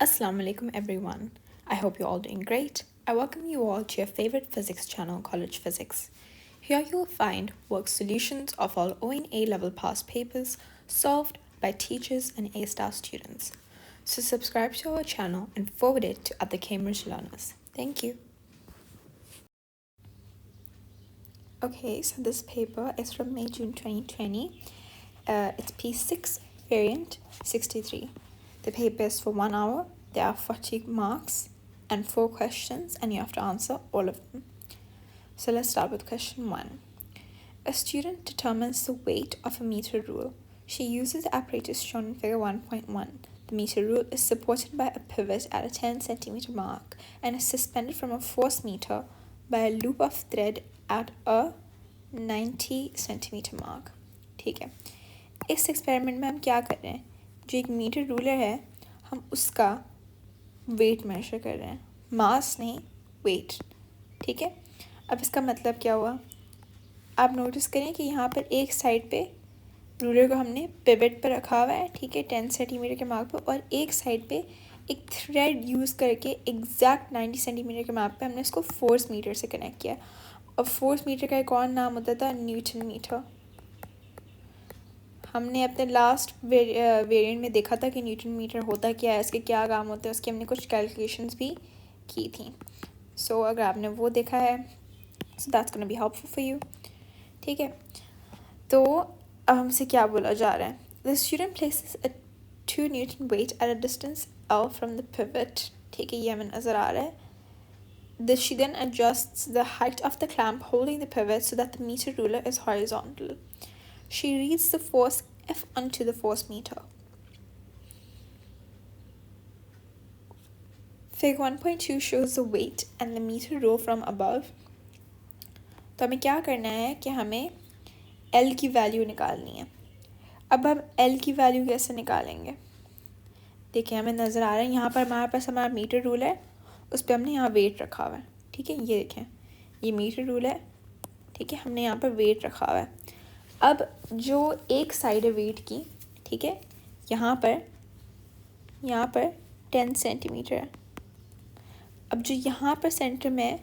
Assalamu alaikum everyone. I hope you're all doing great. I welcome you all to your favorite physics channel, College Physics. Here you will find work solutions of all O and A level past papers solved by teachers and A-star students. So subscribe to our channel and forward it to other Cambridge learners. Thank you. Okay, so this paper is from May-June 2020. It's P6 variant 63. The paper is for 1 hour. There are 40 marks and 4 questions, and you have to answer all of them. So let's start with question 1. A student determines the weight of a meter rule. She uses the apparatus shown in figure 1.1. The meter rule is supported by a pivot at a 10 centimeter mark and is suspended from a force meter by a loop of thread at a 90 centimeter mark. ठीक है, इस experiment में हम क्या कर रहे हैं? जो एक मीटर रूलर है, हम उसका वेट मेजर कर रहे हैं, मास नहीं, वेट. ठीक है, अब इसका मतलब क्या हुआ? आप नोटिस करें कि यहाँ पर एक साइड पे रूलर को हमने पिवट पर रखा हुआ है, ठीक है, 10 सेंटीमीटर के मार्क पर, और एक साइड पे एक थ्रेड यूज़ करके एग्जैक्ट 90 सेंटीमीटर के मार्क पे हमने इसको फोर्स मीटर से कनेक्ट किया. और फोर्स मीटर का एक और नाम होता था न्यूटन मीटर. हमने अपने लास्ट वेरिएंट में देखा था कि न्यूटन मीटर होता क्या है, इसके क्या काम होते हैं, उसकी हमने कुछ कैलकुलेशंस भी की थी. सो अगर आपने वो देखा है, so that's gonna be helpful for you. ठीक है, तो अब हमसे क्या बोला जा रहा है? The student places a 2 Newton wait at a distance L from the pivot. ठीक है, ये हमें नज़र आ रहा है. She then adjusts the height of the clamp holding the pivot so that the meter ruler is horizontal. She reads the force F onto the force meter. Figure 1.2 shows the weight and the meter rule from above. तो हमें क्या करना है कि हमें L की value निकालनी है. अब हम L की वैल्यू कैसे निकालेंगे? देखिए, हमें नज़र आ रहा है यहाँ पर हमारे पास हमारा मीटर रूल है, उस पर हमने यहाँ वेट रखा हुआ है. ठीक है, ये देखें, ये मीटर रूल है. ठीक है, हमने यहाँ पर वेट रखा हुआ है. अब जो एक साइड है वेट की, ठीक है, यहाँ पर 10 सेंटीमीटर है. अब जो यहाँ पर सेंटर में है,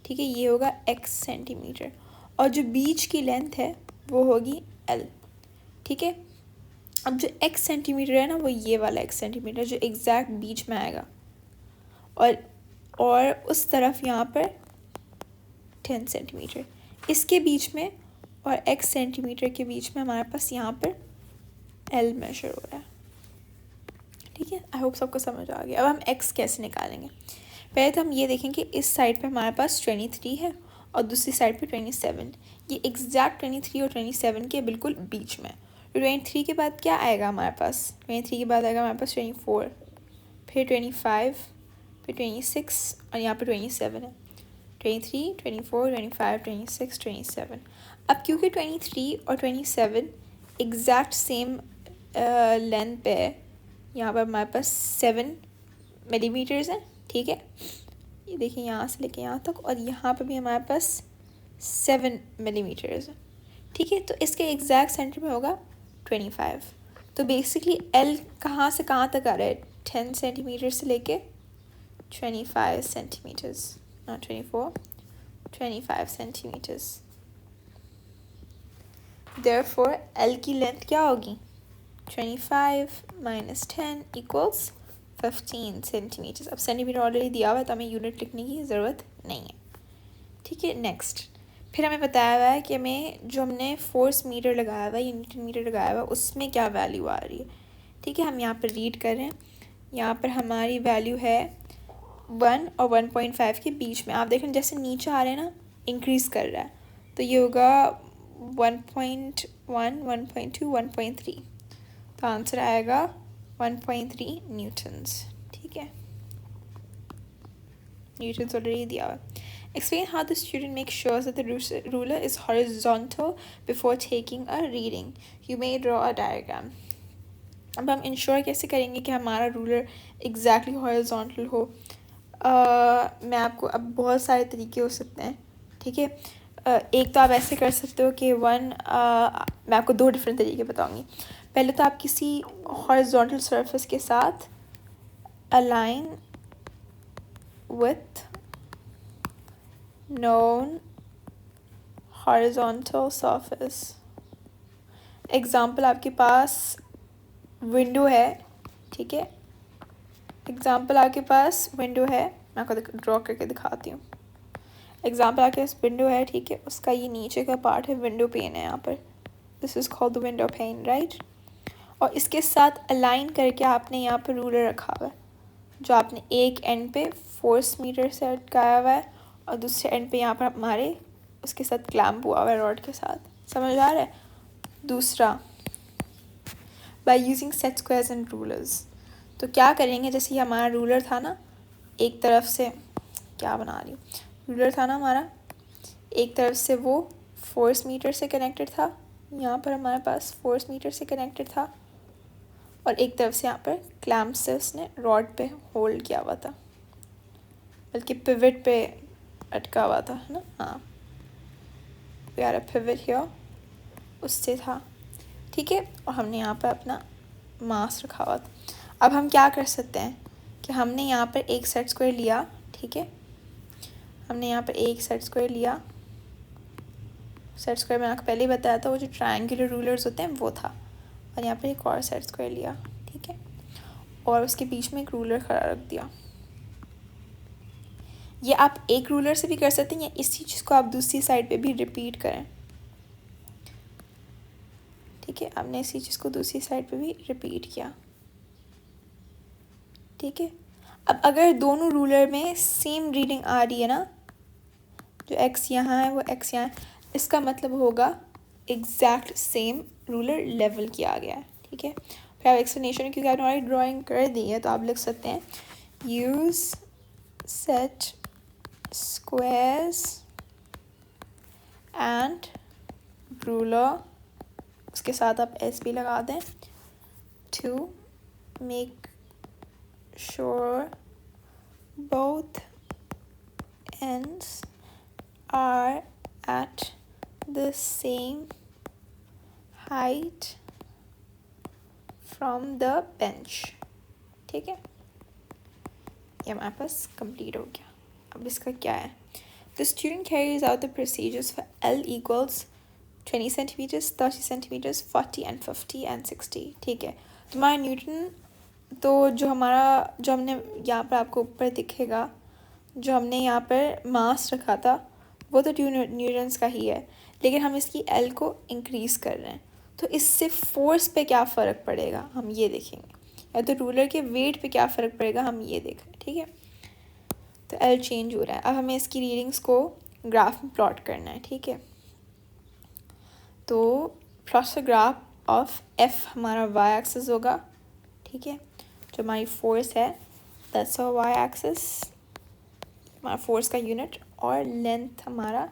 ठीक है, ये होगा x सेंटीमीटर, और जो बीच की लेंथ है वो होगी L. ठीक है, अब जो x सेंटीमीटर है ना, वो ये वाला x सेंटीमीटर जो एग्जैक्ट बीच में आएगा, और उस तरफ यहाँ पर 10 सेंटीमीटर, इसके बीच में और x सेंटीमीटर के बीच में हमारे पास यहाँ पर L मेजर हो रहा है. ठीक है, आई होप सबको समझ आ गया. अब हम x कैसे निकालेंगे? पहले तो हम ये देखें कि इस साइड पे हमारे पास 23 है और दूसरी साइड पे 27. ये एग्जैक्ट 23 और 27 के बिल्कुल बीच में. 23 के बाद क्या आएगा हमारे पास? 23 के बाद आएगा हमारे पास 24, फिर 25, फिर 26, और यहाँ पे 27 है. 23, 24, 25, 26, 27. अब क्योंकि 23 और 27 एग्जैक्ट सेम लेंथ पे है, यहाँ पर हमारे पास 7 मिलीमीटर्स हैं. ठीक है, ये देखिए यहाँ से लेके यहाँ तक, और यहाँ पर भी हमारे पास 7 मिलीमीटर्स है. ठीक है, तो इसके एग्जैक्ट सेंटर में होगा 25. तो बेसिकली L कहाँ से कहाँ तक आ रहा है? 10 सेंटीमीटर से लेके 25 centimetres, not 24, 25 centimetres. Therefore L की लेंथ क्या होगी? 25 minus 10 equals 15 सेंटीमीटर्स. अब सेंटीमीटर ऑलरेडी दिया हुआ है तो हमें यूनिट लिखने की ज़रूरत नहीं है. ठीक है, नेक्स्ट. फिर हमें बताया हुआ है कि हमें जो हमने फोर्स मीटर लगाया हुआ है, न्यूटन मीटर लगाया हुआ है, उसमें क्या वैल्यू आ रही है. ठीक है, हम यहाँ पर रीड कर रहे हैं. यहाँ पर हमारी वैल्यू है 1 और 1.5 के बीच में. आप देखें जैसे नीचे आ रहे हैं ना, इंक्रीज़ कर रहा है, तो ये होगा 1.1, 1.2, 1.3. तो आंसर आएगा 1.3 न्यूटन्स. ठीक है, न्यूटन्स ऑलरेडी दिया हुआ. Explain how the student makes sure that the ruler is horizontal before taking a reading. You may draw a diagram. अब हम इंश्योर कैसे करेंगे कि हमारा रूलर एग्जैक्टली हॉरिजॉन्टल हो? मैं आपको, अब बहुत सारे तरीके हो सकते हैं. ठीक है, एक तो आप ऐसे कर सकते हो कि मैं आपको 2 डिफरेंट तरीके बताऊंगी. पहले तो आप किसी हॉरिजॉन्टल सरफेस के साथ align with known horizontal surface. Example आपके पास विंडो है, ठीक है, एग्जाम्पल आपके पास विंडो है, मैं आपको ड्रॉ करके दिखाती हूँ। एग्जाम्पल आपके पास विंडो है, ठीक है, उसका ये नीचे का पार्ट है, विंडो पेन है यहाँ पर, this is called the window pane, right. और इसके साथ अलाइन करके आपने यहाँ पर रूलर रखा हुआ है, जो आपने एक एंड पे फोर्स मीटर से अटकाया हुआ है और दूसरे एंड पे यहाँ पर हमारे उसके साथ क्लैम्प हुआ हुआ है रॉड के साथ, समझ आ रहा है। दूसरा, by using set squares and rulers, तो क्या करेंगे, जैसे हमारा रूलर था ना, एक तरफ से क्या बना रही हूँ, रूलर था ना हमारा, एक तरफ से वो फोर्स मीटर से कनेक्टेड था, यहाँ पर हमारे पास फोर्स मीटर से कनेक्टेड था, और एक तरफ से यहाँ पर क्लैम्प से उसने रॉड पे होल्ड किया हुआ था, बल्कि पिवट पे अटका हुआ था, है ना, हाँ, यार पिवट हियर उससे था, ठीक है। और हमने यहाँ पर अपना मास रखा हुआ था। अब हम क्या कर सकते हैं कि हमने यहाँ पर एक सेट स्क्वायर लिया, ठीक है, हमने यहाँ पर एक सेट स्क्वायर लिया, सेट स्क्वायर मैंने आपको पहले ही बताया था, वो जो ट्रायंगुलर रूलर्स होते हैं वो था, और यहाँ पर एक और सेट स्क्वायर लिया, ठीक है, और उसके बीच में एक रूलर खड़ा रख दिया। ये आप एक रूलर से भी कर सकते हैं, या इसी चीज़ को आप दूसरी साइड पे भी रिपीट करें, ठीक है, आपने इसी चीज़ को दूसरी साइड पे भी रिपीट किया, ठीक है। अब अगर दोनों रूलर में सेम रीडिंग आ रही है ना, जो एक्स यहाँ है वो एक्स यहाँ है, इसका मतलब होगा एग्जैक्ट सेम रूलर लेवल किया गया है, ठीक है। फिर आप एक्सप्लेनेशन, क्योंकि आपने हमारी ड्राइंग कर दी है, तो आप लिख सकते हैं use set squares and ruler, उसके साथ आप एस भी लगा दें, to make sure both ends are at the same height from the bench, ठीक है। ये हमारे पास कंप्लीट हो गया। अब इसका क्या है, the student carries out the procedures for L equals 20 centimeters, 30 centimeters, 40 and 50 and 60, ठीक है। तुम्हारा न्यूटन, तो जो हमने यहाँ पर आपको ऊपर दिखेगा, जो हमने यहाँ पर मास रखा था वो तो 2 न्यूटन्स का ही है, लेकिन हम इसकी एल को इंक्रीज़ कर रहे हैं, तो इससे फोर्स पे क्या फ़र्क पड़ेगा हम ये देखेंगे, या तो रूलर के वेट पे क्या फ़र्क पड़ेगा हम ये देख रहे हैं, ठीक है। तो एल चेंज हो रहा है, अब हमें इसकी रीडिंग्स को ग्राफ में प्लॉट करना है, ठीक है। तो प्लॉट ग्राफ ऑफ एफ हमारा वाई एक्सिस होगा, ठीक है, जो हमारी फोर्स है दैट्स आवर वाई एक्सिस, हमारा फोर्स का यूनिट, और लेंथ हमारा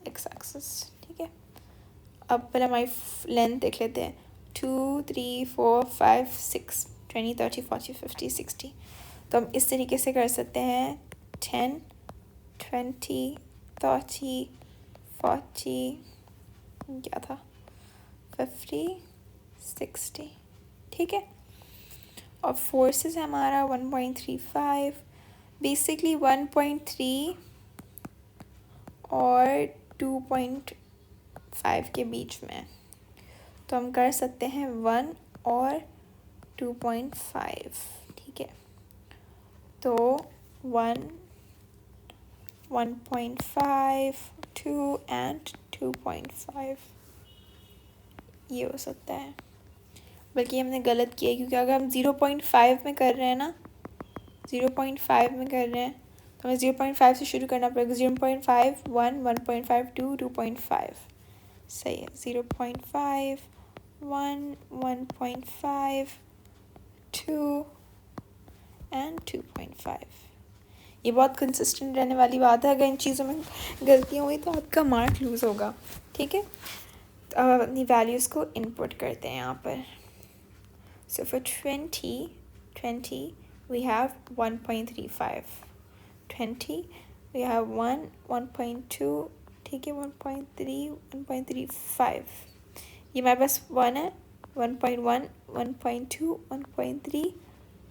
एक्स एक्सिस, ठीक है। अब पहले हमारी लेंथ देख लेते हैं, 2 3 4 5 6 20 30 40 50 60, तो हम इस तरीके से कर सकते हैं 10 20 30 40 क्या था 50 60, ठीक है। और फोर्सेस है हमारा 1.35, बेसिकली 1.3 और 2.5 के बीच में, तो हम कर सकते हैं 1 और 2.5, ठीक है। तो 1 1.5 2 एंड 2.5 ये हो सकता है, बल्कि हमने गलत किया है, क्योंकि अगर हम 0.5 में कर रहे हैं ना, 0.5 में कर रहे हैं, तो हमें 0.5 से शुरू करना पड़ेगा, 0.5 1 1.5 2 2.5, सही है, 0.5 1 1.5 2 एंड 2.5। ये बहुत कंसिस्टेंट रहने वाली बात है, अगर इन चीज़ों में गलतियाँ हुई तो आपका मार्क लूज़ होगा, ठीक है। तो अब अपनी वैल्यूज़ को इनपुट करते हैं यहाँ पर। So for 20 we have 1.35, 20 we have 1 1.2, ठीक है, 1.3 1.35, ये हमारे पास 1 है, 1.1 1.2 1.3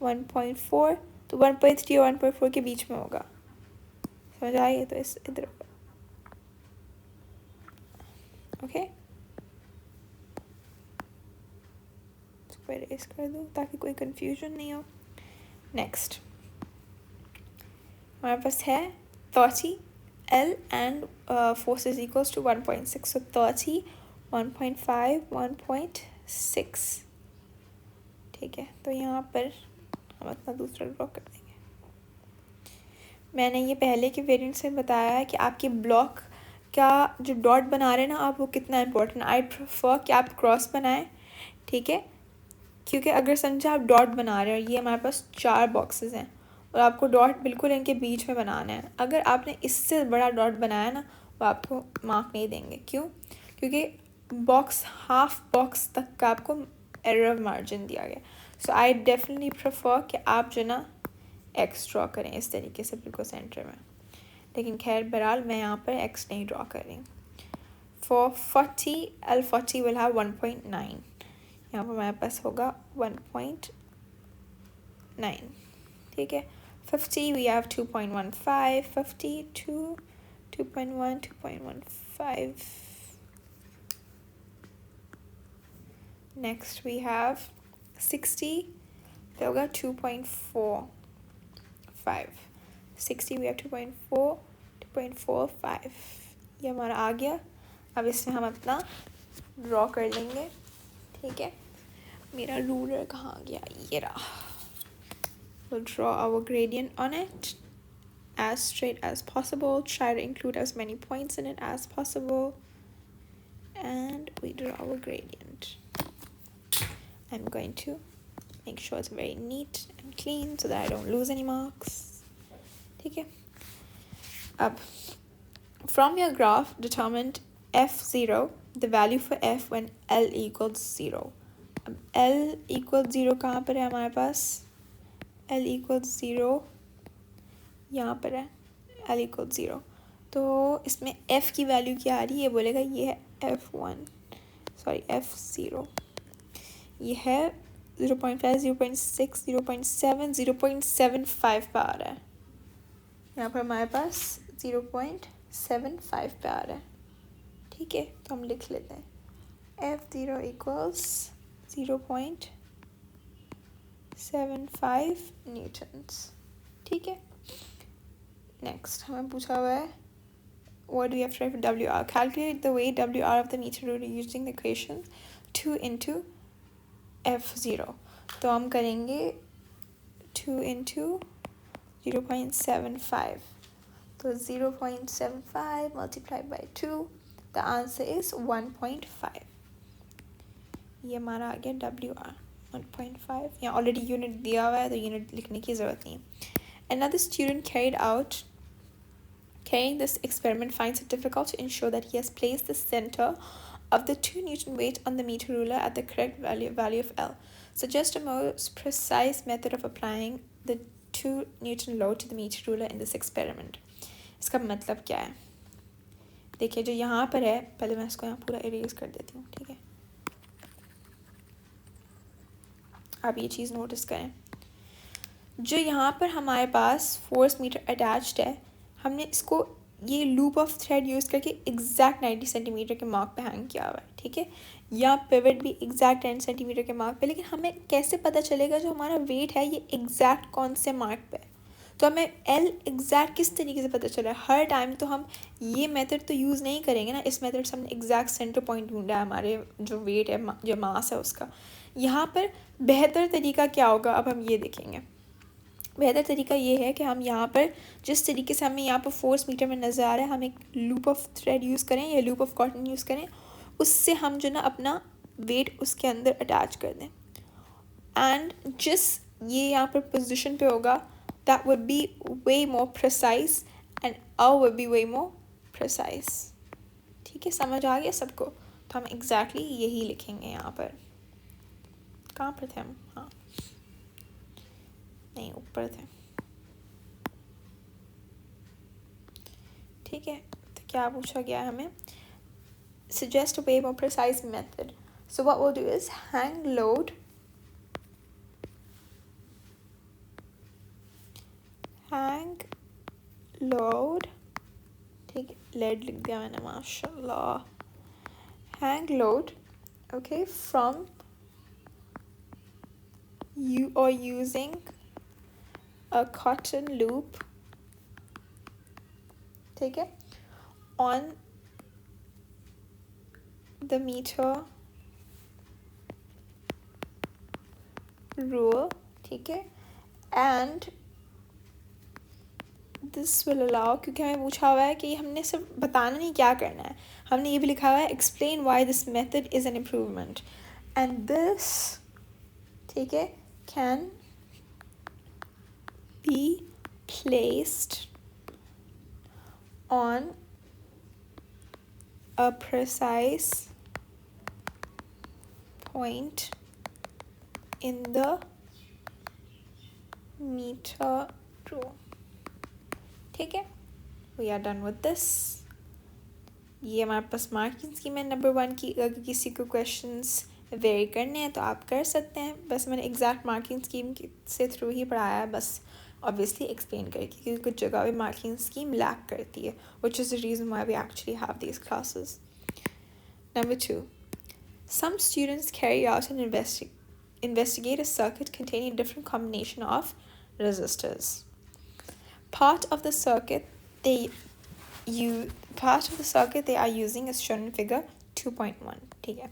1.4 तो 1.3 और 1.4 के बीच में होगा, समझ आइए? तो इस इधर ओके, इसको इरेज कर दूँ ताकि कोई कंफ्यूजन नहीं हो। नेक्स्ट हमारे पास है 30 L and force is equals to 1.6, so 30, 1.5, 1.6, ठीक है। तो यहाँ पर हम अपना दूसरा ड्रॉ कर देंगे। मैंने ये पहले के वेरिएंट से बताया है कि आपके ब्लॉक का जो डॉट बना रहे हैं ना आप, वो कितना इम्पोर्टेंट। आई प्रेफर कि आप क्रॉस बनाएं, ठीक है, क्योंकि अगर समझा आप डॉट बना रहे हैं और ये हमारे पास 4 बॉक्सेस हैं और आपको डॉट बिल्कुल इनके बीच में बनाना है, अगर आपने इससे बड़ा डॉट बनाया ना वो आपको मार्क नहीं देंगे। क्यों? क्योंकि बॉक्स हाफ बॉक्स तक का आपको एरर मार्जिन दिया गया। सो आई डेफिनेटली प्रेफर कि आप जो ना एक्स ड्रॉ करें इस तरीके से बिल्कुल सेंटर में, लेकिन खैर बहरहाल मैं यहाँ पर एक्स नहीं ड्रॉ कर रही। फॉर 40 L40 विल हैव 1.9, यहाँ पर हमारे पास होगा 1.9, ठीक है। 50 we have 2.15, 52, 2.1, 2.15। Next we have 60 पे होगा 2.45, 60 वी हैव 2.4, 2.45, ये हमारा आ गया। अब इसमें हम अपना ड्रॉ कर लेंगे, ठीक है। मेरा रूलर कहाँ गया? ये रहा। We'll draw our gradient on it as straight as possible. Try to include as many points in it as possible. And we draw our gradient. I'm going to make sure it's very neat and clean so that I don't lose any marks. Okay. Up. From your graph, determine F0, the value for F when L equals 0. अब L equals 0 कहाँ पर है हमारे पास? L equals 0 यहाँ पर है, L equals 0। तो इसमें F की वैल्यू क्या आ रही है? ये बोलेगा ये है F1, सॉरी F0, ये है 0.5, 0.6, 0.7, 0.75 पे आ रहा है। यहाँ पर हमारे पास 0.75 पे आ रहा है, ठीक है। तो हम लिख लेते हैं F0 equals 0.75 न्यूटन्स, ठीक है। नेक्स्ट हमें पूछा हुआ है what do we have to write for WR? Calculate the weight WR of the meter ruler using the equation 2 into F0। तो हम करेंगे 2 into 0.75, तो 0.75 multiplied by 2, the answer is 1.5। ये हमारा आ गया WR 1.5। यहाँ ऑलरेडी यूनिट दिया हुआ है तो यूनिट लिखने की ज़रूरत नहीं है। Another student carrying this experiment finds it difficult to ensure that he has placed the center of the 2 Newton weight on the meter ruler at the correct value of L. Suggest a most precise method of applying the 2 Newton load to the meter ruler in this experiment. इसका मतलब क्या है? देखिए जो यहाँ पर है, पहले मैं इसको यहाँ पूरा इरेज कर देती हूँ, ठीक है। आप ये चीज़ नोटिस करें, जो यहाँ पर हमारे पास फोर्स मीटर अटैच्ड है, हमने इसको ये लूप ऑफ थ्रेड यूज़ करके एग्जैक्ट 90 सेंटीमीटर के मार्क पे हैंग किया हुआ है, ठीक है। या पिवट भी एग्जैक्ट 10 सेंटीमीटर के मार्क पे, लेकिन हमें कैसे पता चलेगा जो हमारा वेट है ये एग्जैक्ट कौन से मार्क पे है? तो हमें एल एग्जैक्ट किस तरीके से पता चला है? हर टाइम तो हम ये मेथड तो यूज़ नहीं करेंगे ना। इस मेथड से हमने एग्जैक्ट सेंटर पॉइंट ढूंढा है हमारे जो वेट है, जो मास है उसका। यहाँ पर बेहतर तरीका क्या होगा, अब हम ये देखेंगे। बेहतर तरीका ये है कि हम यहाँ पर जिस तरीके से हमें यहाँ पर फोर्स मीटर में नज़र आ रहा है, हम एक लूप ऑफ थ्रेड यूज़ करें या लूप ऑफ कॉटन यूज़ करें, उससे हम जो ना अपना वेट उसके अंदर अटैच कर दें। एंड जिस ये यहाँ पर पोजीशन पे होगा, that would be way more precise and L would be way more precise। ठीक है, समझ आ गया सबको? तो हम exactly यही लिखेंगे यहाँ पर। कहाँ पर थे हम? हाँ नहीं, ऊपर थे, ठीक है। तो क्या पूछा गया है हमें? Suggest a way more precise method. So what we'll do is hang load hang load, ठीक है, लेड लिख दिया मैंने, माशाल्लाह, hang load, okay, from you or using a cotton loop, ठीक है, on the meter rule, ठीक है, and this will allow, क्योंकि हमें पूछा हुआ है कि हमने सिर्फ बताना नहीं क्या करना है, हमने ये भी लिखा हुआ है explain why this method is an improvement, and this, ठीक है, can be placed on a precise point in the meter row, ठीक है, we are done with this. ये हमारे पास मार्किंग स्कीम है नंबर 1 की. अगर किसी को क्वेश्चंस वेरी करने हैं तो आप कर सकते हैं, बस मैंने एग्जैक्ट मार्किंग स्कीम से थ्रू ही पढ़ाया है, बस ऑब्वियसली एक्सप्लेन करके, क्योंकि कुछ जगह पे मार्किंग स्कीम लैक करती है, which is the reason why we actually have these classes. Number 2, some students carry out and investigate a circuit containing a different combination of resistors. Part of the circuit they are using is shown in figure 2.1. ठीक है,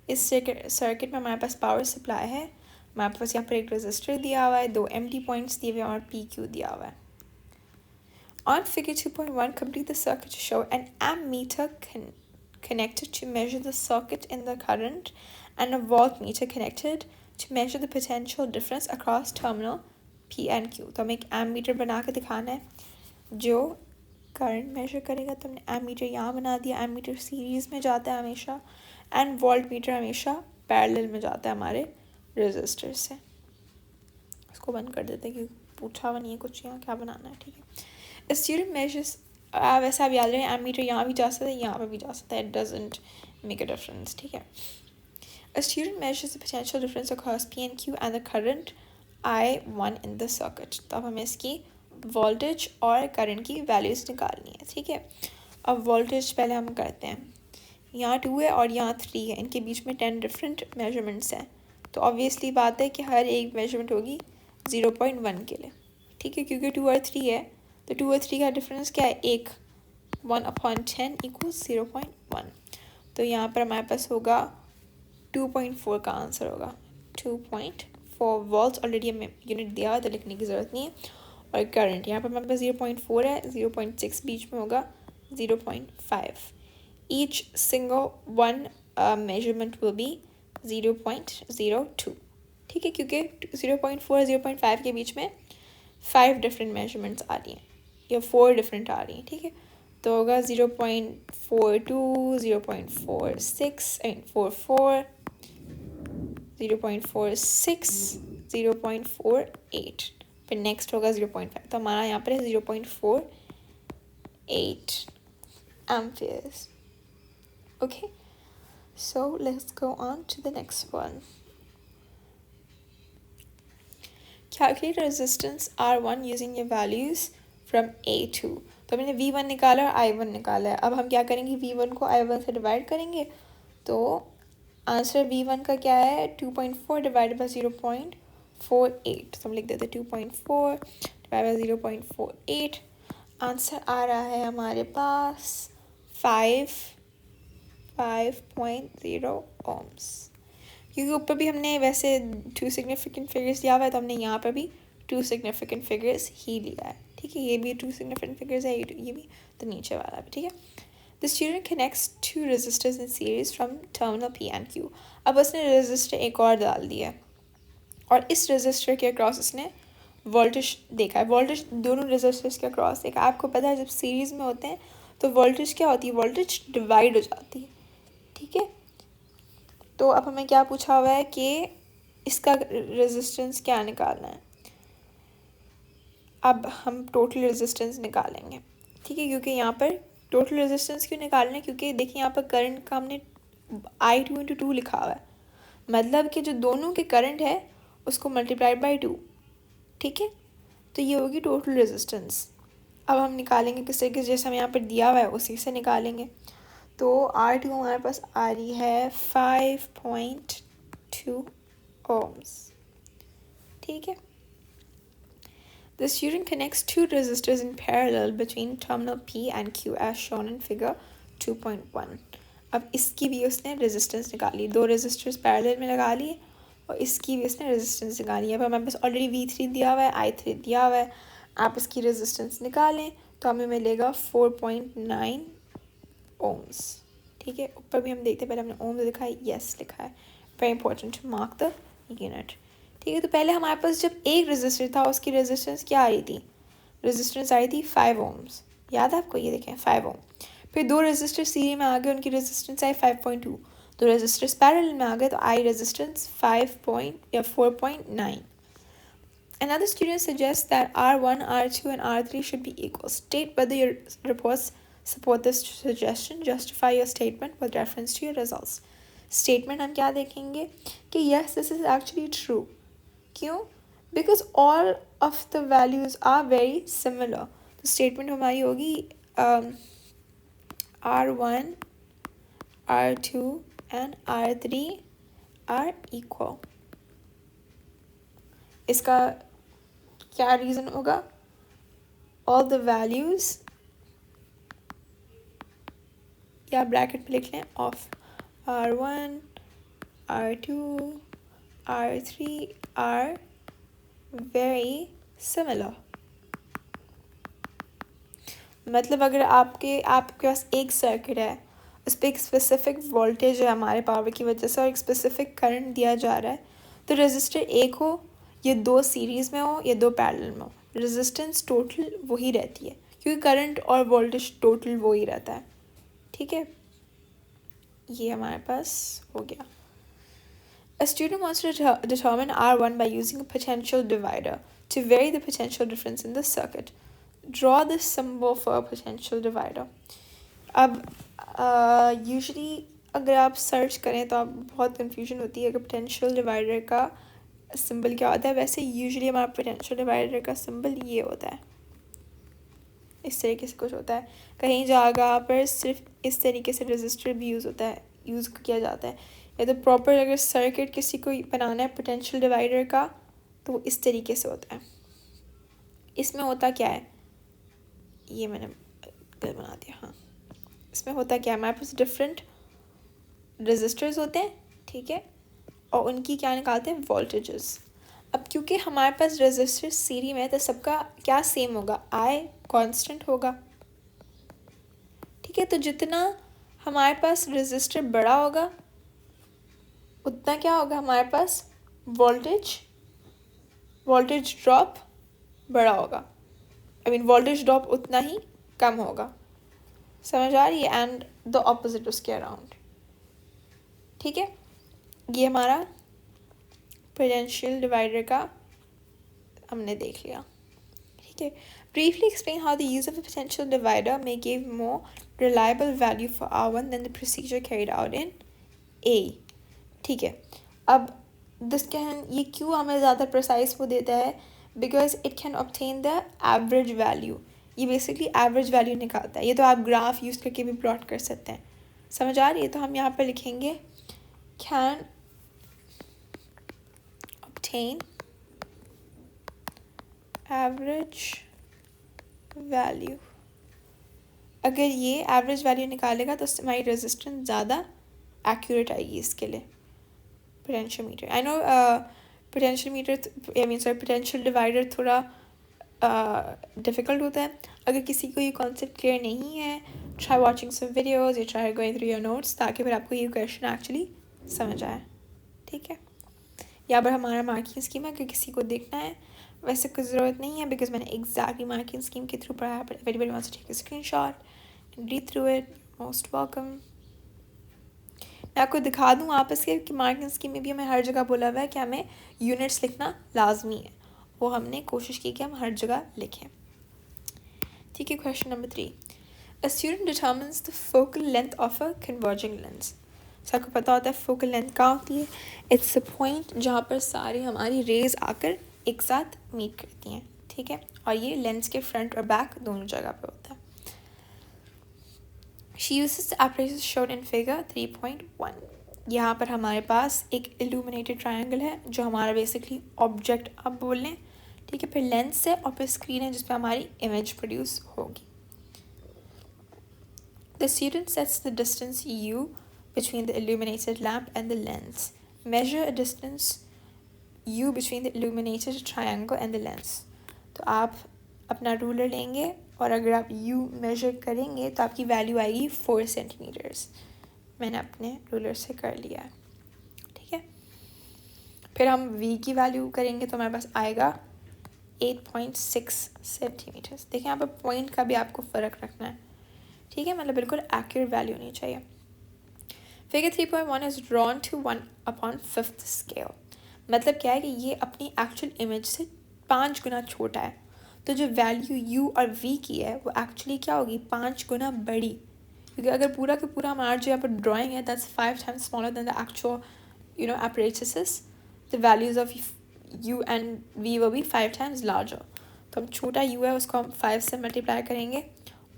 इस circuit में हमारे पास power supply है, हमारे पास यहाँ पर एक रेजिस्टर दिया हुआ है, 2 empty पॉइंट्स दिए हुए हैं और PQ दिया हुआ है. On figure 2.1, complete the circuit to show an ammeter connected to measure the circuit in the current and a voltmeter connected to measure the potential difference across terminal P and Q. तो हमें एक ammeter बना के दिखाना है जो current measure करेगा, तो हमने एमीटर यहाँ बना दिया. एमीटर सीरीज़ में जाता है हमेशा, एंड वोल्ट मीटर हमेशा पैरेलल में जाता है हमारे रेजिस्टर से. इसको बंद कर देते हैं क्योंकि पूछा हुआ नहीं है कुछ यहाँ क्या बनाना है. ठीक है, स्टूडेंट मेजर्स, वैसे आप याद रखें एमीटर यहाँ भी जा सकता है, यहाँ पर भी जा सकता है, it doesn't make a difference. ठीक है, a student measures the potential difference across P and Q and the current I1 in the circuit. तो अब हमें इसकी वोल्टेज और करंट की वैल्यूज़ निकालनी है. ठीक है, अब वोल्टेज पहले हम करते हैं. यहाँ 2 है और यहाँ 3 है, इनके बीच में 10 डिफरेंट मेजरमेंट्स हैं, तो ऑब्वियसली बात है कि हर एक मेजरमेंट होगी 0.1 के लिए. ठीक है, क्योंकि 2 और 3 है, तो 2 और 3 का डिफरेंस क्या है, 1/10 इक्वल्स 0.1. तो यहाँ पर हमारे पास होगा 2.4 का आंसर होगा. 2.4 वोल्ट्स ऑलरेडी हमें यूनिट दिया है तो लिखने की ज़रूरत नहीं है. और करंट यहाँ पर हमारे पास 0.4 है, 0.6 बीच में होगा 0.5. Each single one measurement will be 0.02. ठीक है, क्योंकि 0.4 और 0.5 के बीच में 5 डिफरेंट मेजरमेंट्स आ रही हैं या 4 डिफरेंट आ रही हैं. ठीक है, तो होगा 0.42, 0.46, 44, 0.46, 0.48, फिर नेक्स्ट होगा 0.5. तो हमारा यहाँ पर है 0.48 amperes. Okay, so let's go on to the next one. Calculate resistance R1 using your values from A2. तो मैंने V1 निकाला और I1 निकाला है. अब हम क्या करेंगे, V1 को I1 से डिवाइड करेंगे, तो आंसर V1 का क्या है, 2.4 डिवाइड बाई 0.48. तो हम लिख देते 2.4 डिवाइड बाई 0.48. आंसर आ रहा है हमारे पास 5.0 ohms. क्योंकि ऊपर भी हमने वैसे 2 सिग्निफिकेंट फिगर्स दिया हुआ है, तो हमने यहाँ पर भी 2 सिग्निफिकेंट फिगर्स ही लिया है. ठीक है, ये भी 2 सिग्निफिकेंट फिगर्स है, ये भी, तो नीचे वाला भी. ठीक है, the student connects 2 resistors in series from terminal P and Q. अब उसने रेजिस्टर एक और डाल दिया है और इस रेजिस्टर के अक्रॉस उसने वोल्टेज देखा है. वोल्टेज दोनों रेजिस्टर्स के अक्रॉस देखा. आपको पता है जब सीरीज़ में होते हैं तो वोल्टेज क्या होती है, वोल्टेज डिवाइड हो जाती है. ठीक है, तो अब हमें क्या पूछा हुआ है कि इसका रेजिस्टेंस क्या निकालना है. अब हम टोटल रेजिस्टेंस निकालेंगे. ठीक है, क्योंकि यहाँ पर टोटल रेजिस्टेंस क्यों निकालना है, क्योंकि देखिए यहाँ पर करंट का हमने I2 × 2 लिखा हुआ है, मतलब कि जो दोनों के करंट है उसको मल्टीप्लाइड बाई 2. ठीक है, तो ये होगी टोटल रेजिस्टेंस। अब हम निकालेंगे किस तरीके से, जैसे हमें यहाँ पर दिया हुआ है उसी से निकालेंगे। तो R2 हमारे पास आ रही है 5.2 ohms, ठीक है। The student connects two resistors in parallel between terminal P and Q as shown in figure 2.1. अब इसकी भी उसने रेजिस्टेंस निकाली, दो रेजिस्टर्स पैरेलल में लगा लिए और इसकी भी उसने रेजिस्टेंस निकाली। अब हमारे पास ऑलरेडी V3 दिया हुआ है, I3 दिया हुआ है, आप इसकी रेजिस्टेंस निकालें तो हमें मिलेगा 4.9 ohms, ठीक है। ऊपर भी हम देखते हैं, पहले हमने ohms लिखा है, yes लिखा है, very important to mark the unit, ठीक है। तो पहले हमारे पास जब एक रेजिस्टर था उसकी रेजिस्टेंस क्या आ रही थी, रेजिस्टेंस आई थी 5 ohms, याद है आपको, ये देखें 5 ohm। फिर दो रेजिस्टर सीरीज में आ गए, उनकी रेजिस्टेंस आई 5.2, दो रेजिस्टर्स पैरेलल में आ गए तो आई resistance 4.9। Another student suggests that R1, R2 and R3 should be equal. State whether your reports support this suggestion. Justify your statement with reference to your results. Statement हम क्या देखेंगे कि yes, this is actually true. क्यों? Because all of the values are very similar. तो statement हमारी होगी R1, R2 and R3 are equal. इसका क्या रीज़न होगा, ऑल द वैल्यूज़, या ब्रैकेट पे लिख लें of R1, R2, R3 are very similar। मतलब अगर आपके पास एक सर्किट है, उस पर एक स्पेसिफिक वोल्टेज है हमारे पावर की वजह से और एक स्पेसिफिक करंट दिया जा रहा है, तो रेजिस्टर एक हो, ये दो सीरीज़ में हो या दो पैरेलल में हो, रेजिस्टेंस टोटल वही रहती है क्योंकि करंट और वोल्टेज टोटल वही रहता है, ठीक है। ये हमारे पास हो गया। A student wants to determine R1 by using a potential divider to vary the potential difference in the circuit. Draw the symbol for a potential divider. अब यूजुअली अगर आप सर्च करें तो आप बहुत कन्फ्यूजन होती है कि पोटेंशियल डिवाइडर का सिंबल क्या होता है। वैसे यूजुअली हमारा पोटेंशियल डिवाइडर का सिंबल ये होता है, इस तरीके से कुछ होता है। कहीं जगह पर सिर्फ इस तरीके से रेजिस्टर भी यूज़ किया जाता है, या तो प्रॉपर अगर सर्किट किसी को बनाना है पोटेंशियल डिवाइडर का तो वो इस तरीके से होता है। इसमें होता क्या है, ये मैंने बना दिया, हाँ। इसमें होता क्या है, हमारे पास डिफरेंट रेजिस्टर्स होते हैं, ठीक है, और उनकी क्या निकालते हैं, वोल्टेजेस। अब क्योंकि हमारे पास रेजिस्टर सीरीज में है तो सबका क्या सेम होगा, आई कांस्टेंट होगा, ठीक है। तो जितना हमारे पास रेजिस्टर बड़ा होगा उतना क्या होगा, हमारे पास वोल्टेज ड्रॉप बड़ा होगा, वोल्टेज ड्रॉप उतना ही कम होगा, समझ आ रही है, एंड द ऑपोजिट उसके अराउंड, ठीक है। ये हमारा पोटेंशियल डिवाइडर का हमने देख लिया, ठीक है। Briefly explain how the use of a potential divider may give more reliable value for R1 than the procedure carried out in A, ठीक है। अब ये क्यों हमें ज़्यादा प्रिसाइज वो देता है, because it can obtain the average value, ये बेसिकली एवरेज वैल्यू निकालता है। ये तो आप ग्राफ यूज़ करके भी प्लॉट कर सकते हैं, समझ आ रही है। तो हम यहाँ पर लिखेंगे कैन ऑब्टेन एवरेज वैल्यू। अगर ये एवरेज वैल्यू निकालेगा तो हमारी रेजिस्टेंस ज़्यादा एक्यूरेट आएगी इसके लिए। Potential meter, I know potential divider थोड़ा डिफ़िकल्ट होता है। अगर किसी को ये कॉन्सेप्ट क्लियर नहीं है, ट्राई वॉचिंग सम वीडियोज़ या try going through your notes, ताकि फिर आपको ये क्वेश्चन एक्चुअली समझ आए, ठीक है। यहाँ पर हमारा मार्किंग स्कीम है, अगर किसी को देखना है, वैसे कोई ज़रूरत नहीं है बिकॉज मैंने एग्जैक्टली मार्किंग स्कीम के थ्रू पढ़ाया, but everybody wants to take a screenshot and read through it, most welcome. मैं आपको दिखा दूँ आपस के कि मार्किंग स्कीम में भी हमें हर जगह बोला हुआ है कि हमें यूनिट्स लिखना लाजमी है, वो हमने कोशिश की कि हम हर जगह लिखें, ठीक है। Question number 3, a student determines the focal length of a converging lens. सबको पता होता है फोकल लेंथ क्या होती है, इट्स अ पॉइंट जहाँ पर सारी हमारी रेज आकर एक साथ मीट करती हैं, ठीक है, और ये लेंस के फ्रंट और बैक दोनों जगह पे होता है। She uses the apparatus shown in figure 3.1। यहाँ पर हमारे पास एक illuminated triangle है जो हमारा बेसिकली ऑब्जेक्ट आप बोल लें, ठीक है, फिर लेंस है और फिर स्क्रीन है जिसपे हमारी इमेज प्रोड्यूस होगी। The student sets the distance u between the illuminated lamp and the lens. Measure a distance u between the illuminated triangle and the lens। तो आप अपना रूलर लेंगे और अगर आप u मेजर करेंगे तो आपकी वैल्यू आएगी 4 सेंटीमीटर्स। मैंने अपने रूलर से कर लिया है, ठीक है। फिर हम v की वैल्यू करेंगे तो हमारे पास आएगा 8.6 सेंटीमीटर्स। देखिए यहाँ पर पॉइंट का भी आपको फ़र्क रखना है, ठीक है, मतलब बिल्कुल एक्यूरेट वैल्यू होनी चाहिए। Figure 3.1 is drawn to 1/5 scale. मतलब क्या है कि ये अपनी एक्चुअल इमेज से 5 गुना छोटा है, तो जो वैल्यू u और v की है वो एक्चुअली क्या होगी, 5 गुना बड़ी, क्योंकि अगर पूरा का पूरा हमारा जो यहाँ पर ड्राइंग है that's 5 times smaller than the actual apparatus, the values of u and v will be 5 times larger। तो हम छोटा u है उसको हम 5 से मल्टीप्लाई करेंगे,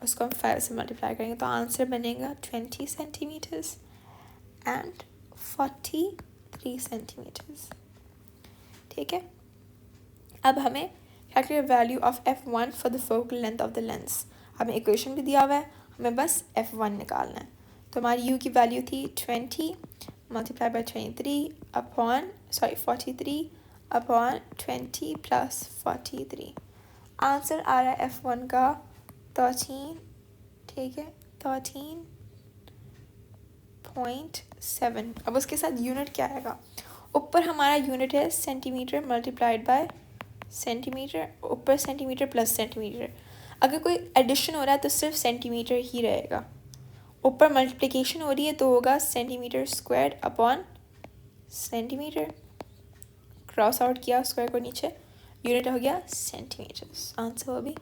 उसको हम 5 से मल्टीप्लाई करेंगे तो आंसर बनेगा 20 सेंटीमीटर्स एंड 43 सेंटीमीटर्स, ठीक है। अब हमें calculate value of f1 for the focal length of the lens. हमें इक्वेशन भी दिया हुआ है, हमें बस f1 निकालना है। तो हमारी u की वैल्यू थी 20 multiply by 43 upon 20 plus 43। Answer आ रहा है f1 का 13, ठीक है, 13.7। अब उसके साथ यूनिट क्या आएगा, ऊपर हमारा यूनिट है सेंटीमीटर मल्टीप्लाइड बाय सेंटीमीटर, ऊपर सेंटीमीटर प्लस सेंटीमीटर। अगर कोई एडिशन हो रहा है तो सिर्फ सेंटीमीटर ही रहेगा, ऊपर मल्टीप्लिकेशन हो रही है तो होगा centimetre squared upon centimetre, cross out किया स्क्वायर को नीचे, यूनिट हो गया सेंटीमीटर्स, आंसर वो भी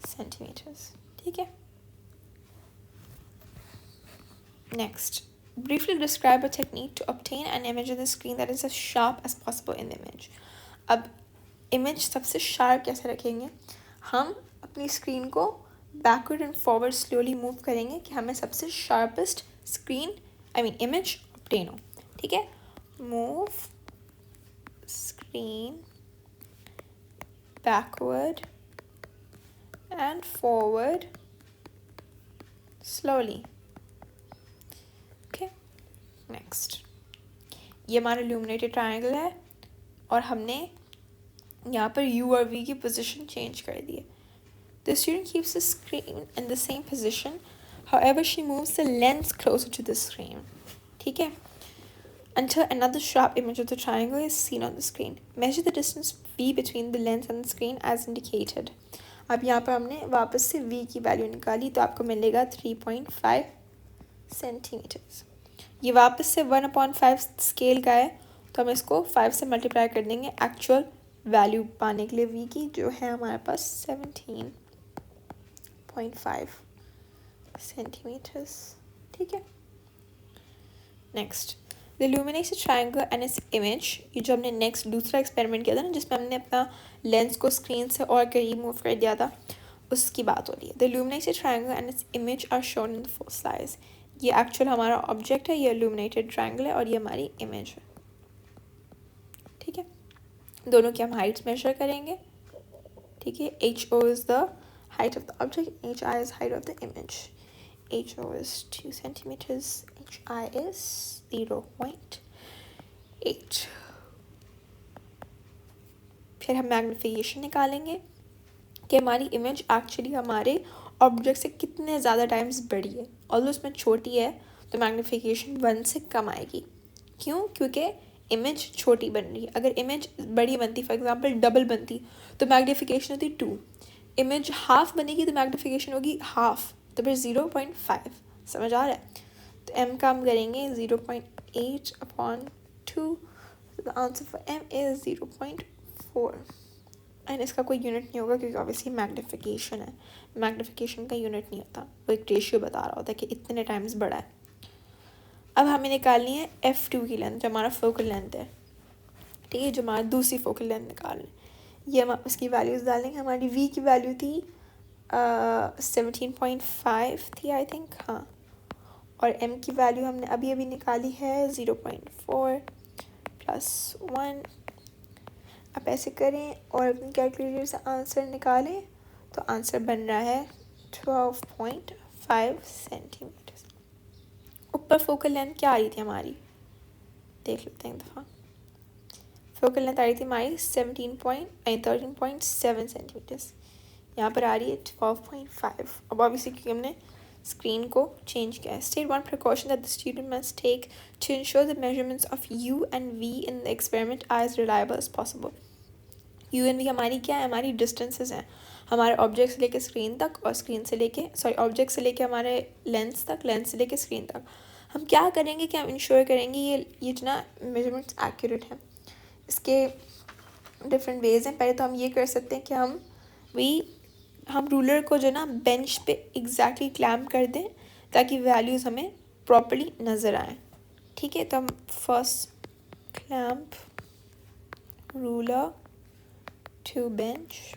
सेंटीमीटर्स, ठीक है। Next, briefly describe a technique to obtain an image of the screen that is as sharp as possible in the image। अब इमेज सबसे शार्प कैसे रखेंगे, हम अपनी स्क्रीन को backward and forward slowly move करेंगे कि हमें सबसे शार्पेस्ट स्क्रीन इमेज ऑब्टेन हो, ठीक है। Move screen backward and forward slowly, next. ये हमारा illuminated ट्रायंगल है और हमने यहाँ पर u और v की पोजीशन चेंज कर दी है। The student keeps the screen in the same position, however she moves the lens closer to the screen, ठीक है, until another sharp image of the triangle is seen on the screen। Measure the distance v between the lens and the screen as indicated। अब यहाँ पर हमने वापस से v की value निकाली तो आपको मिलेगा 3.5 सेंटीमीटर्स। ये वापस से 1/5 स्केल का है तो हम इसको 5 से मल्टीप्लाई कर देंगे एक्चुअल वैल्यू पाने के लिए v की, जो है हमारे पास 17.5 सेंटीमीटर्स, ठीक है। Next, the illuminated triangle and its image। ये जो हमने नेक्स्ट दूसरा एक्सपेरिमेंट किया था ना जिसमें हमने अपना लेंस को स्क्रीन से और करीब मूव कर दिया था, उसकी बात हो रही है। The illuminated triangle and its image are shown in the four slides। ये एक्चुअल हमारा ऑब्जेक्ट है, ये illuminated triangle है और ये हमारी इमेज है, ठीक है। दोनों की हम हाइट्स मेजर करेंगे, ठीक है। HO is the height of the object, HI is height of the image। HO is 2 centimeters, HI is 0.8। फिर हम मैग्नीफिकेशन निकालेंगे कि हमारी इमेज एक्चुअली हमारे ऑब्जेक्ट से कितने ज़्यादा टाइम्स बड़ी है। ऑल्दो उसमें छोटी है तो मैग्नीफिकेशन 1 से कम आएगी। क्यों? क्योंकि इमेज छोटी बन रही है। अगर इमेज बड़ी बनती, फॉर एग्जांपल डबल बनती, तो मैग्नीफिकेशन होती 2। इमेज हाफ बनेगी तो मैग्नीफिकेशन होगी हाफ, तो फिर 0.5। समझ आ रहा है? तो m का हम करेंगे 0.8/2। The answer for m is 0.4। And इसका कोई यूनिट नहीं होगा क्योंकि ऑब्वियसली मैग्नीफिकेशन है। मैग्नीफिकेशन का यूनिट नहीं होता, वो एक रेशियो बता रहा होता है कि इतने टाइम्स बड़ा है। अब हमें निकालनी है f2 की लेंथ, जो हमारा फोकल लेंथ है, ठीक है, जो हमारा दूसरी फोकल लेंथ निकालनी है। ये हम इसकी वैल्यूज़ डालेंगे। हमारी v की वैल्यू थी 17.5 थी आई थिंक, हाँ, और m की वैल्यू हमने अभी अभी निकाली है 0.4 + 1। आप ऐसे करें और अपनी कैलकुलेटर से आंसर निकालें तो आंसर बन रहा है 12.5 सेंटीमीटर। ऊपर फोकल लेंथ क्या आ रही थी हमारी, देख लेते हैं एक दफ़ा। फोकल लेंथ आ रही थी हमारी 13.7 सेंटीमीटर्स, यहाँ पर आ रही है 12.5। अब ऑब्वियसली क्योंकि हमने स्क्रीन को चेंज किया है। State one precaution that the student must take to ensure the measurements of u and v in the experiment are as reliable as possible. U and v हमारी क्या है, हमारी डिस्टेंसेस हैं, हमारे ऑब्जेक्ट से लेके स्क्रीन तक और स्क्रीन से लेके ऑब्जेक्ट से लेके हमारे लेंस तक, लेंस से लेके स्क्रीन तक। हम क्या करेंगे कि हम इंश्योर करेंगे ये जो ना मेजरमेंट्स एक्यूरेट हैं। इसके डिफरेंट वेज हैं। पहले तो हम ये कर सकते हैं कि हम रूलर को जो ना बेंच पे एग्जैक्टली क्लैम्प कर दें ताकि वैल्यूज़ हमें प्रॉपर्ली नज़र आए। ठीक है, तो हम first clamp ruler to bench.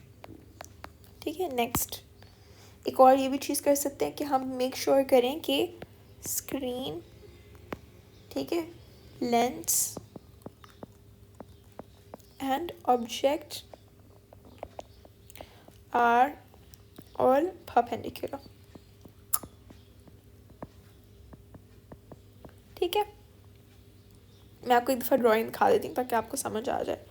ठीक है, नेक्स्ट एक और ये भी चीज़ कर सकते हैं कि हम मेक श्योर करें कि स्क्रीन, ठीक है, lens and object are all perpendicular. ठीक है, मैं आपको एक दफ़ा ड्राइंग दिखा देती हूँ ताकि आपको समझ आ जाए।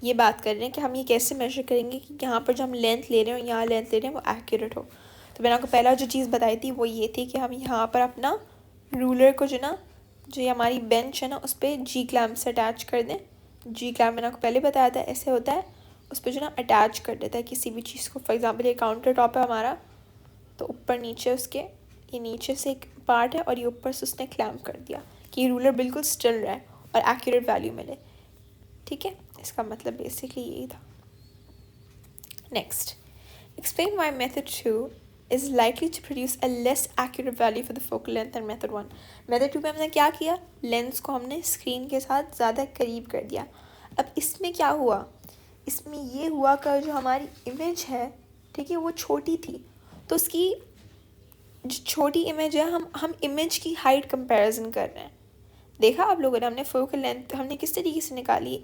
ये बात कर रहे हैं कि हम ये कैसे मेजर करेंगे कि यहाँ पर जो हम लेंथ ले रहे हैं और यहाँ लेंथ ले रहे हैं वो एक्यूरेट हो। तो मैंने आपको पहला जो चीज़ बताई थी वो ये थी कि हम यहाँ पर अपना रूलर को जो ये हमारी बेंच है ना उस पर जी क्लैम्प से अटैच कर दें। जी क्लैम्प मैंने आपको पहले बताया था, ऐसे होता है, उस पर जो ना अटैच कर देता है किसी भी चीज़ को। फॉर एग्ज़ाम्पल ये काउंटर टॉप है हमारा, तो ऊपर नीचे उसके ये नीचे से एक पार्ट है और ये ऊपर से उसने क्लैम्प कर दिया कि ये रूलर बिल्कुल स्टिल रहे और एक्यूरेट वैल्यू मिले। ठीक है, इसका मतलब बेसिकली यही था। Next, explain why method 2 is likely to produce a less accurate value for the focal length than method 1. Method 2 में हमने क्या किया, लेंस को हमने स्क्रीन के साथ ज़्यादा करीब कर दिया। अब इसमें क्या हुआ, इसमें ये हुआ कि जो हमारी इमेज है, ठीक है, वो छोटी थी, तो उसकी जो छोटी इमेज है हम इमेज की हाइट कंपैरिजन कर रहे हैं। देखा आप लोगों ने, हमने फोकल लेंथ हमने किस तरीके से निकाली,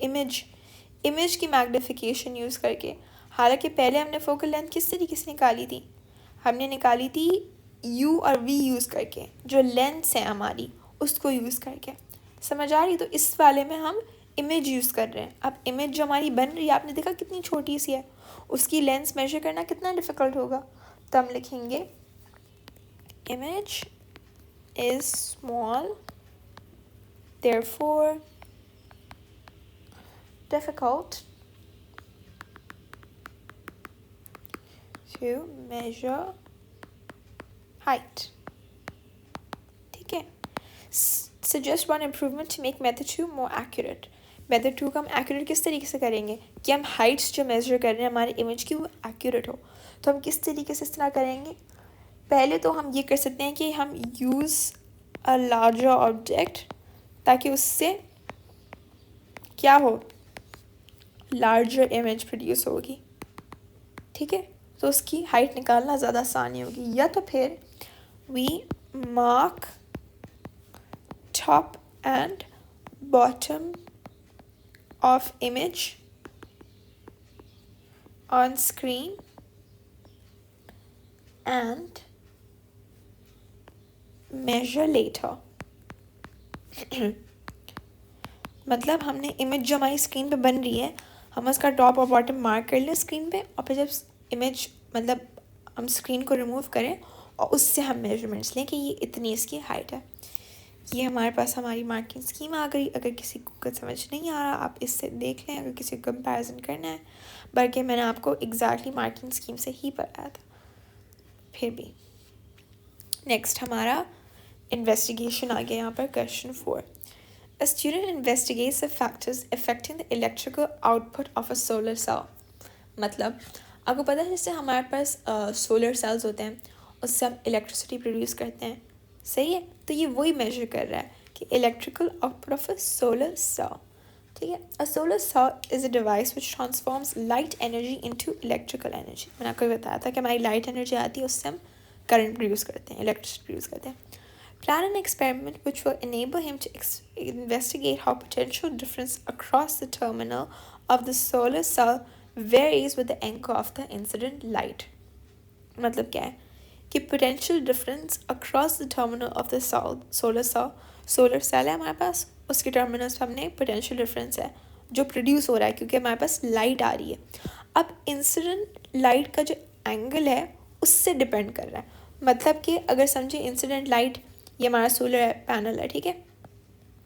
इमेज की मैग्निफिकेशन यूज़ करके। हालांकि पहले हमने फोकल लेंथ किस तरीके से निकाली थी, हमने निकाली थी u और v यूज़ करके, जो लेंस है हमारी उसको यूज़ करके। समझ आ रही? तो इस वाले में हम इमेज यूज़ कर रहे हैं। अब इमेज जो हमारी बन रही है, आपने देखा कितनी छोटी सी है, उसकी लेंस मेजर करना कितना डिफ़िकल्ट होगा। तो हम लिखेंगे image is small therefore difficult to measure height. ठीक है, suggest one improvement to make method 2 more accurate. Method 2 का हम एक्यूरेट किस तरीके से करेंगे कि हम हाइट्स जो मेजर कर रहे हैं हमारे इमेज की वो एक्यूरेट हो। तो हम किस तरीके से इस तरह करेंगे, पहले तो हम ये कर सकते हैं कि हम यूज़ अ लार्जर ऑब्जेक्ट ताकि उससे क्या हो, लार्जर इमेज प्रोड्यूस होगी। ठीक है, तो उसकी हाइट निकालना ज़्यादा आसानी होगी। या तो फिर we mark top and bottom of image on screen and measure letter. मतलब हमने इमेज जो हमारी स्क्रीन पे बन रही है, हम उसका टॉप और बॉटम मार्क कर लें स्क्रीन पे, और फिर जब इमेज मतलब हम स्क्रीन को रिमूव करें और उससे हम मेजरमेंट्स लें कि ये इतनी इसकी हाइट है। ये हमारे पास हमारी मार्किंग स्कीम आ गई। अगर किसी को कुछ समझ नहीं आ रहा आप इससे देख लें, अगर किसी को कंपैरिजन करना है, बल्कि मैंने आपको एग्जैक्टली मार्किंग स्कीम से ही पढ़ाया था फिर भी। नेक्स्ट हमारा इन्वेस्टिगेशन आ गया यहाँ पर, question 4। A student investigates the factors affecting the electrical output of a solar cell. मतलब आपको पता है जैसे हमारे पास सोलर सेल्स होते हैं, उससे हम इलेक्ट्रिसिटी प्रोड्यूस करते हैं, सही है। तो ये वही मेजर कर रहा है कि electrical output of a solar cell. ठीक है। A solar cell is a device which transforms light energy into electrical energy. मैंने आपको बताया था कि हमारी लाइट एनर्जी आती है, उससे हम करंट प्रोड्यूस करते हैं, इलेक्ट्रिसिटी प्रोड्यूस करते हैं। Plan an experiment which will enable him to investigate how potential difference across the terminal of the solar cell varies with the angle of the incident light. मतलब क्या है कि potential difference across the terminal of the solar cell है हमारे पास, उसके terminals पे हमने potential difference है जो produce हो रहा है क्योंकि हमारे पास light आ रही है। अब incident light का जो angle है उससे depend कर रहा है। मतलब कि अगर समझे इंसिडेंट लाइट, ये हमारा सोलर पैनल है, ठीक है।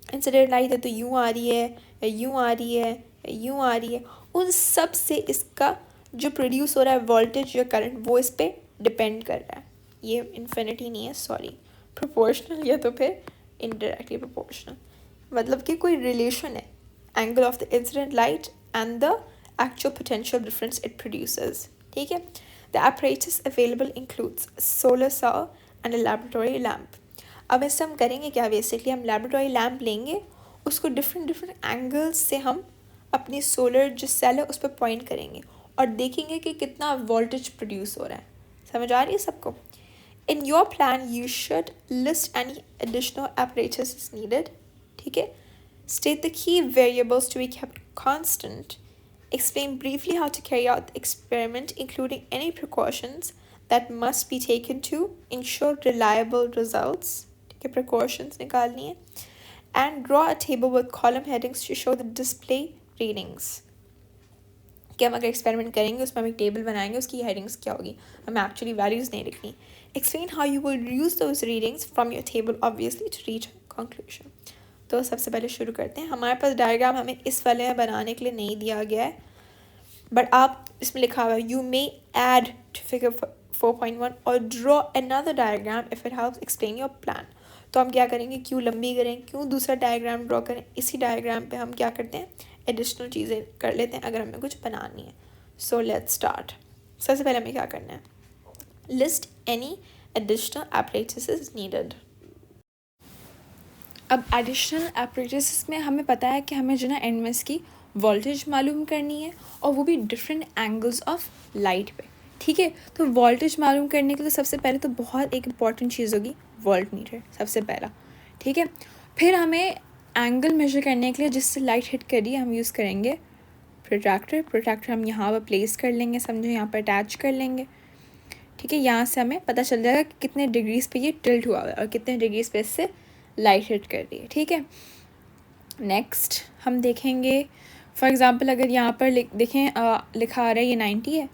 इंसिडेंट लाइट है तो यूँ आ रही है या यूँ आ रही है या यूँ आ रही है, उन सब से इसका जो प्रोड्यूस हो रहा है वोल्टेज या करंट वो इस पर डिपेंड कर रहा है। ये इन्फिनिटी नहीं है, सॉरी, प्रोपोर्शनल या तो फिर इनडायरेक्टली प्रोपोर्शनल। मतलब कि कोई रिलेशन है angle of the incident light and the actual potential difference it produces, ठीक है। The apparatus available includes a solar cell and a laboratory lamp. अब इससे हम करेंगे क्या, बेसिकली हम laboratory lamp लेंगे, उसको डिफरेंट एंगल्स से हम अपनी सोलर जो सेल है उस पर पॉइंट करेंगे और देखेंगे कि कितना वोल्टेज प्रोड्यूस हो रहा है। समझ आ रही है सबको? In your plan you should list any additional apparatus is needed, ठीक है। State the key variables to be kept constant. Explain briefly how to carry out the experiment, including any precautions that must be taken to ensure reliable results. ठीक है, precautions निकालनी है. And draw a table with column headings to show the display readings. कि हम अगर experiment करेंगे उसमें हम एक टेबल बनाएंगे, उसकी हेडिंग्स क्या होगी, हमें एक्चुअली वैल्यूज़ नहीं लिखनी. Explain how you will use those readings from your table obviously to reach conclusion. तो सबसे पहले शुरू करते हैं. हमारे पास डायग्राम हमें इस वाले में बनाने के लिए नहीं दिया गया है, बट आप इसमें लिखा हुआ है you may add to figure 4.1 और draw another diagram if it helps explain your plan. तो हम क्या करेंगे, क्यों लंबी करें, क्यों दूसरा डायग्राम ड्रॉ करें, इसी डायग्राम पे हम क्या करते हैं, एडिशनल चीज़ें कर लेते हैं अगर हमें कुछ बनानी है. So let's start. सबसे पहले हमें क्या करना है, लिस्ट एनी एडिशनल एपरेटसेस नीडेड. अब एडिशनल एपरेटसेस में हमें पता है कि हमें जो ना एनएमएस की वोल्टेज मालूम करनी है और वो भी डिफरेंट एंगल्स ऑफ लाइट पे, ठीक है. तो वोल्टेज मालूम करने के लिए सबसे पहले तो बहुत एक इम्पॉर्टेंट चीज़ होगी वोल्ट मीटर, सबसे पहला, ठीक है. फिर हमें एंगल मेजर करने के लिए जिससे लाइट हिट करी हम यूज़ करेंगे प्रोट्रैक्टर हम यहाँ पर प्लेस कर लेंगे, समझो यहाँ पर अटैच कर लेंगे, ठीक है. यहाँ से हमें पता चल जाएगा कि कितने डिग्रीज पे ये टिल्ट हुआ है और कितने डिग्रीज पे इससे लाइट हिट कर रही है, ठीक है. नेक्स्ट हम देखेंगे फॉर एग्ज़ाम्पल अगर यहाँ पर देखें लिखा आ रहा है ये 90 है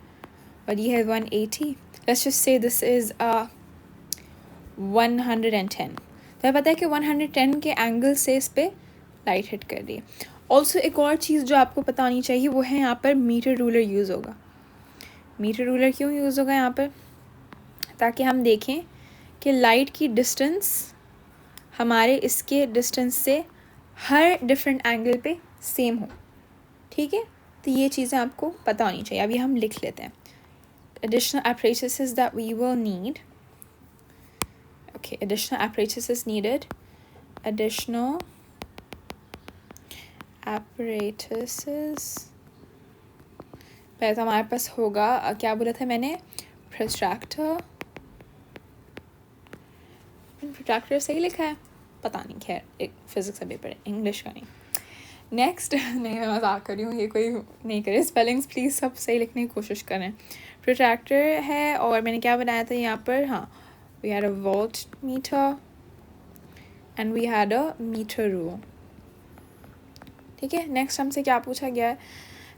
और ये है 180. Let's just say this is 110. तो पता है कि 110 के एंगल से इस पर लाइट हिट कर रही है. ऑल्सो एक और चीज़ जो आपको पता होनी चाहिए वो है यहाँ पर मीटर रूलर यूज़ होगा. मीटर रूलर क्यों यूज़ होगा यहाँ पर, ताकि हम देखें कि लाइट की डिस्टेंस हमारे इसके डिस्टेंस से हर डिफरेंट एंगल पे सेम हो, ठीक है. तो ये चीज़ें आपको पता होनी चाहिए. अभी हम लिख लेते हैं additional apparatuses that we will need. Okay, additional apparatuses needed. Additional apparatuses पहले तो हमारे पास होगा क्या बोला था मैंने, प्रोट्रैक्टर. प्रोट्रैक्टर सही लिखा है, पता नहीं, खैर एक फिजिक्स का पेपर है, इंग्लिश का नहीं. नेक्स्ट नहीं, मैं मजाक कर रही हूँ, ये कोई नहीं करे स्पेलिंग्स प्लीज़, सब सही लिखने की कोशिश करें. प्रोट्रैक्टर है और मैंने क्या बनाया था यहाँ पर, हाँ, we had a volt meter and we had a meter rule, ठीक है. नेक्स्ट हमसे क्या पूछा गया है,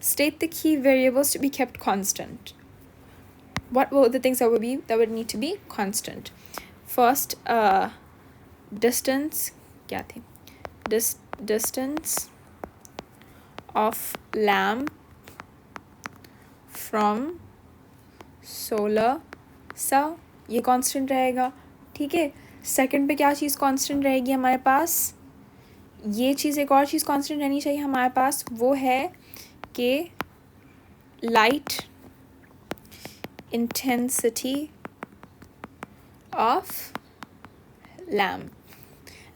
state the key variables to be kept constant. What were the things that would need to be constant. First distance क्या थी, distance of lamp from solar cell, ये कांस्टेंट रहेगा, ठीक है. सेकंड पे क्या चीज़ कांस्टेंट रहेगी हमारे पास, ये चीज़, एक और चीज़ कांस्टेंट रहनी चाहिए हमारे पास, वो है कि लाइट इंटेंसिटी ऑफ लैम्प.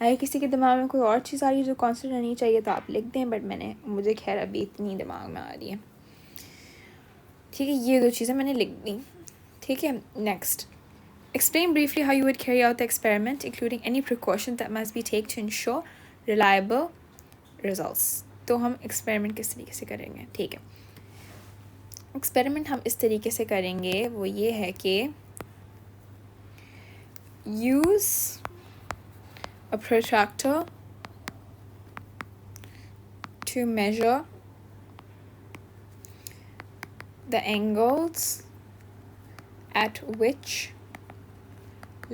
अगर किसी के दिमाग में कोई और चीज़ आ रही है जो कॉन्स्टेंट रहनी चाहिए तो आप लिख दें, बट मुझे खैर अभी इतनी दिमाग में आ रही है। ठीक है, ये 2 चीज़ें मैंने लिख दी। ठीक है, next, explain briefly how you would carry out the experiment, including any precautions that must be taken to ensure reliable results. तो हम एक्सपेरिमेंट किस तरीके से करेंगे? ठीक है, एक्सपेरिमेंट हम इस तरीके से करेंगे, वो ये है कि use a protractor to measure the angles at which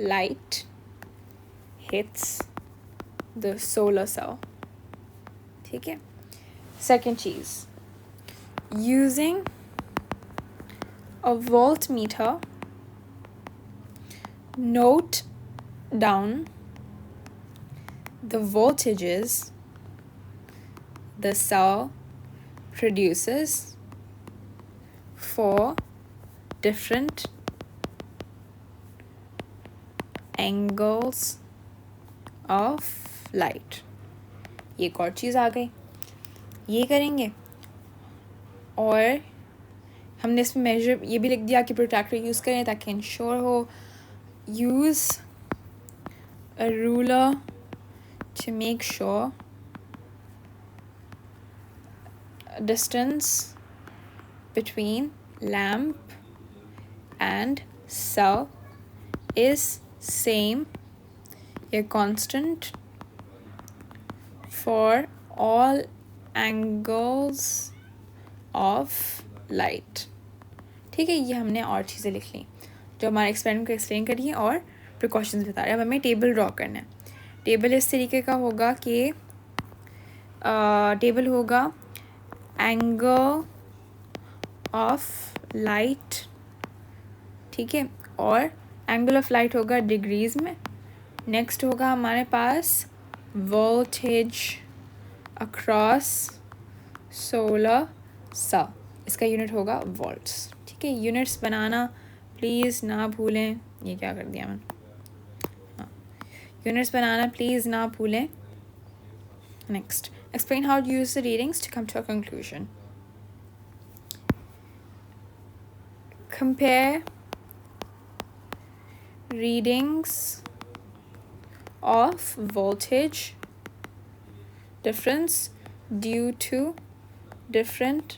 light hits the solar cell. ठीक है, second cheese, using a voltmeter, note down the voltages the cell produces for different angles of light. ये एक और चीज़ आ गई, ये करेंगे। और हमने इसमें मेजर ये भी लिख दिया कि प्रोट्रैक्टर यूज़ करें ताकि इंश्योर हो। Use a ruler to make sure distance between lamp and cell is same, a constant for all angles of light. ठीक है, ये हमने और चीज़ें लिख ली जो हमारे एक्सपेरिमेंट को एक्सप्लेन करी है और प्रिकॉशंस बता रहे हैं। अब हमें टेबल ड्रॉ करना है। टेबल इस तरीके का होगा कि टेबल होगा एंगल ऑफ लाइट, ठीक है, और एंगल ऑफ लाइट होगा डिग्रीज में। नेक्स्ट होगा हमारे पास वोल्टेज अक्रॉस सोलर सेल, इसका यूनिट होगा वोल्ट्स। ठीक है, यूनिट्स बनाना प्लीज़ ना भूलें। ये क्या कर दिया मैंने? हाँ, यूनिट्स बनाना प्लीज़ ना भूलें। Next, explain how to use the readings to come to a conclusion. Compare readings of voltage difference due to different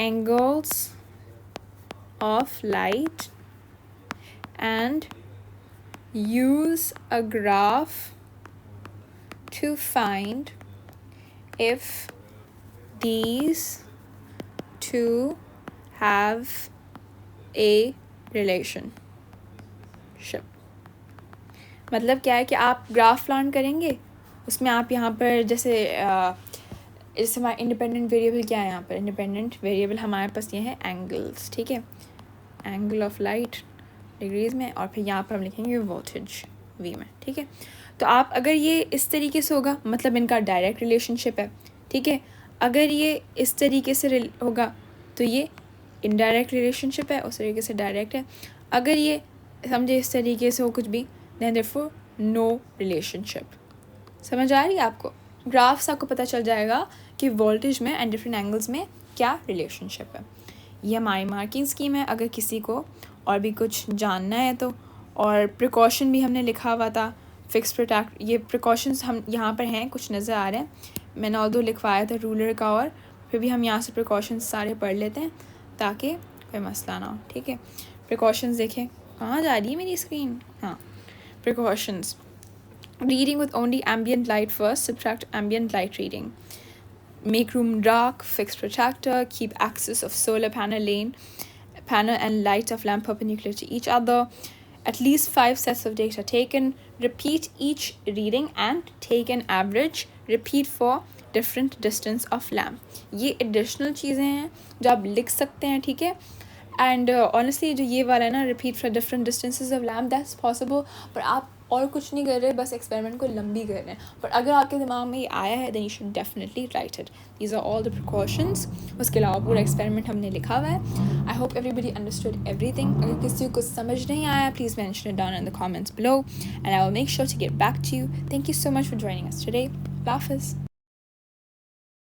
angles of light and use a graph to find if these two have a relationship. मतलब क्या है कि आप graph plan करेंगे, उसमें आप यहाँ पर जैसे हमारा इंडिपेंडेंट वेरिएबल क्या है, यहाँ पर इंडिपेंडेंट वेरिएबल हमारे पास ये है एंगल्स। ठीक है, एंगल ऑफ लाइट डिग्रीज में, और फिर यहाँ पर हम लिखेंगे वोल्टेज वी में। ठीक है, तो आप अगर ये इस तरीके से होगा मतलब इनका डायरेक्ट रिलेशनशिप है। ठीक है, अगर ये इस तरीके से होगा तो ये इनडायरेक्ट रिलेशनशिप है, उस तरीके से डायरेक्ट है। अगर ये समझे इस तरीके से हो कुछ भी, देन देयरफॉर नो रिलेशनशिप। समझ आ रही है आपको? ग्राफ से आपको पता चल जाएगा कि वोल्टेज में एंड डिफरेंट एंगल्स में क्या रिलेशनशिप है। ये हमारी मार्किंग स्कीम है, अगर किसी को और भी कुछ जानना है तो। और प्रिकॉशन भी हमने लिखा हुआ था, फिक्स प्रोटेक्ट, ये प्रिकॉशंस हम यहाँ पर हैं, कुछ नज़र आ रहे हैं। मैंने ऑल्दो लिखवाया था रूलर का, और फिर भी हम यहाँ से प्रिकॉशंस सारे पढ़ लेते हैं ताकि कोई मसला ना हो। ठीक है, प्रिकॉशंस देखें, कहाँ जा रही है मेरी स्क्रीन? हाँ, precautions, reading with only ambient light first, subtract ambient light reading, make room dark, fix protractor, keep axis of solar panel and light of lamp perpendicular to each other, at least 5 sets of data taken, repeat each reading and take an average, repeat for different distance of lamp. ये additional चीज़ें हैं जो आप लिख सकते हैं। ठीक है, एंड ऑनेस्टली जो ये वाला है ना, repeat for different distances of lamp, that's possible, पर आप और कुछ नहीं कर रहे, बस एक्सपेरिमेंट को लंबी कर रहे हैं. पर अगर आपके दिमाग में ये आया है then you should definitely write it. These are all the precautions. उसके अलावा पूरा एक्सपेरिमेंट हमने लिखा हुआ है. I hope everybody understood everything. अगर किसी को कुछ समझ नहीं आया please mention it down in the comments below and I will make sure to get back to you. Thank you so much for joining us today. Hafiz.